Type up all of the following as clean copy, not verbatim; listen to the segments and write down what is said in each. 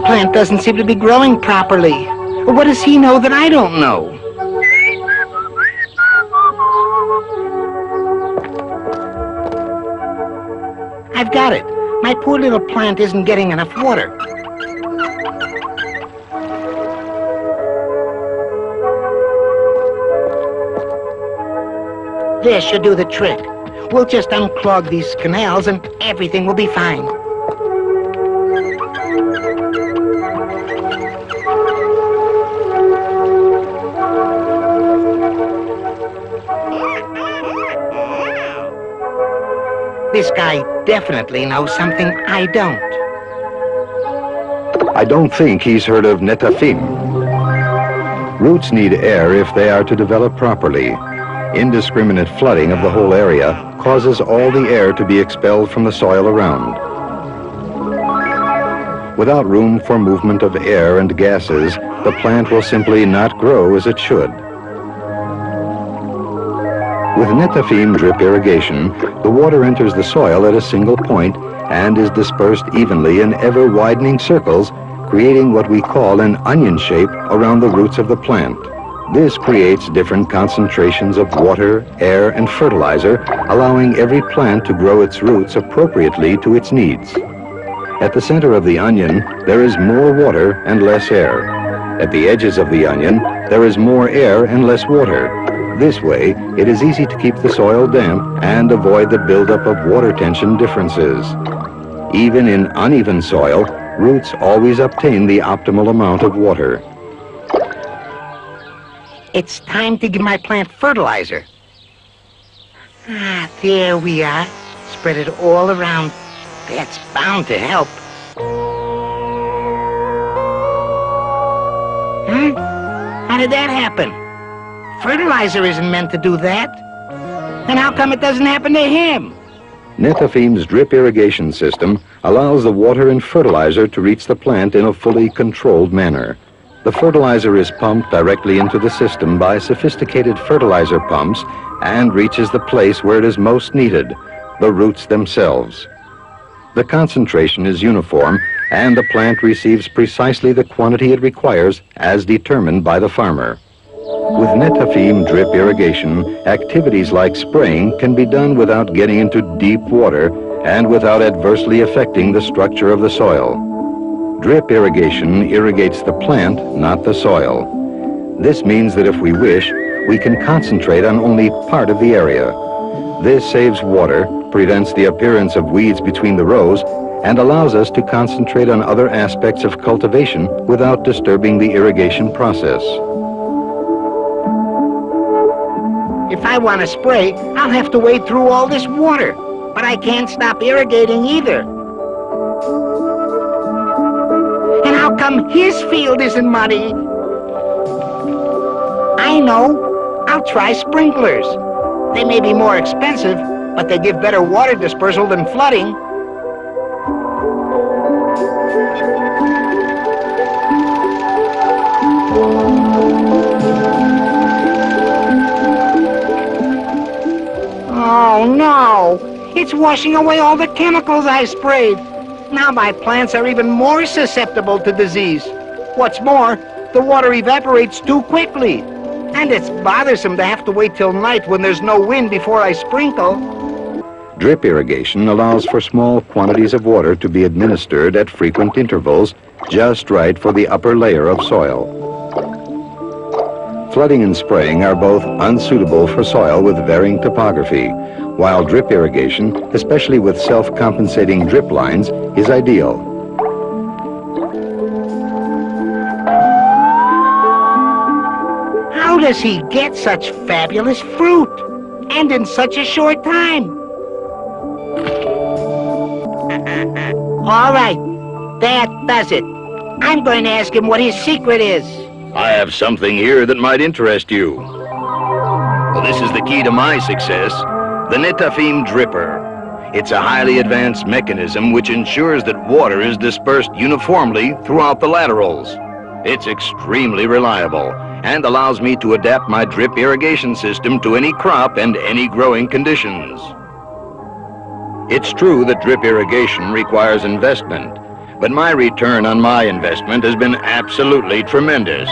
plant doesn't seem to be growing properly. What does he know that I don't know? I've got it. My poor little plant isn't getting enough water. This should do the trick. We'll just unclog these canals and everything will be fine. This guy definitely knows something I don't. I don't think he's heard of netafim. Roots need air if they are to develop properly. Indiscriminate flooding of the whole area causes all the air to be expelled from the soil around. Without room for movement of air and gases, the plant will simply not grow as it should. With netafim drip irrigation, the water enters the soil at a single point and is dispersed evenly in ever-widening circles, creating what we call an onion shape around the roots of the plant. This creates different concentrations of water, air, and fertilizer, allowing every plant to grow its roots appropriately to its needs. At the center of the onion, there is more water and less air. At the edges of the onion, there is more air and less water. This way, it is easy to keep the soil damp and avoid the buildup of water tension differences. Even in uneven soil, roots always obtain the optimal amount of water. It's time to give my plant fertilizer. Ah, there we are. Spread it all around. That's bound to help. Huh? How did that happen? Fertilizer isn't meant to do that. And how come it doesn't happen to him? Netafim's drip irrigation system allows the water and fertilizer to reach the plant in a fully controlled manner. The fertilizer is pumped directly into the system by sophisticated fertilizer pumps and reaches the place where it is most needed, the roots themselves. The concentration is uniform and the plant receives precisely the quantity it requires as determined by the farmer. With netafim drip irrigation, activities like spraying can be done without getting into deep water and without adversely affecting the structure of the soil. Drip irrigation irrigates the plant, not the soil. This means that if we wish, we can concentrate on only part of the area. This saves water, prevents the appearance of weeds between the rows, and allows us to concentrate on other aspects of cultivation without disturbing the irrigation process. If I want to spray, I'll have to wade through all this water. But I can't stop irrigating either. And how come his field isn't muddy? I know. I'll try sprinklers. They may be more expensive, but they give better water dispersal than flooding. Oh no! It's washing away all the chemicals I sprayed. Now my plants are even more susceptible to disease. What's more, the water evaporates too quickly. And it's bothersome to have to wait till night when there's no wind before I sprinkle. Drip irrigation allows for small quantities of water to be administered at frequent intervals, just right for the upper layer of soil. Flooding and spraying are both unsuitable for soil with varying topography, while drip irrigation, especially with self-compensating drip lines, is ideal. How does he get such fabulous fruit? And in such a short time? All right, that does it. I'm going to ask him what his secret is. I have something here that might interest you. Well, this is the key to my success, the netafim dripper. It's a highly advanced mechanism which ensures that water is dispersed uniformly throughout the laterals. It's extremely reliable and allows me to adapt my drip irrigation system to any crop and any growing conditions. It's true that drip irrigation requires investment, but my return on my investment has been absolutely tremendous.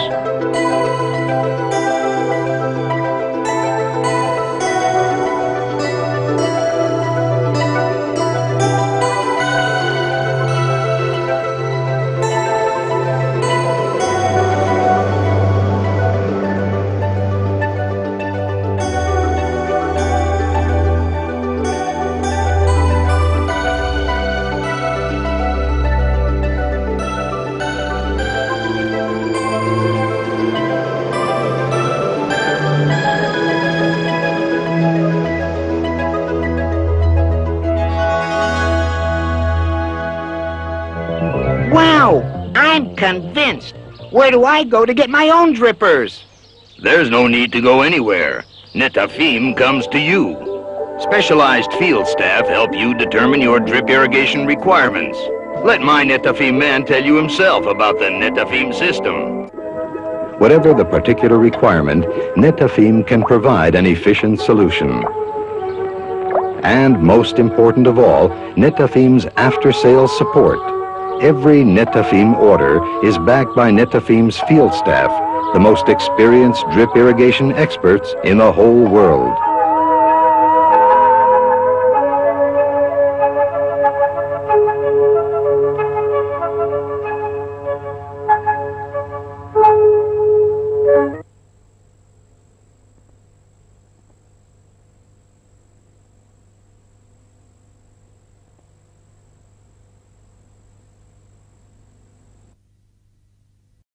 Wow! I'm convinced. Where do I go to get my own drippers? There's no need to go anywhere. Netafim comes to you. Specialized field staff help you determine your drip irrigation requirements. Let my Netafim man tell you himself about the Netafim system. Whatever the particular requirement, Netafim can provide an efficient solution. And most important of all, Netafim's after-sales support. Every Netafim order is backed by Netafim's field staff, the most experienced drip irrigation experts in the whole world.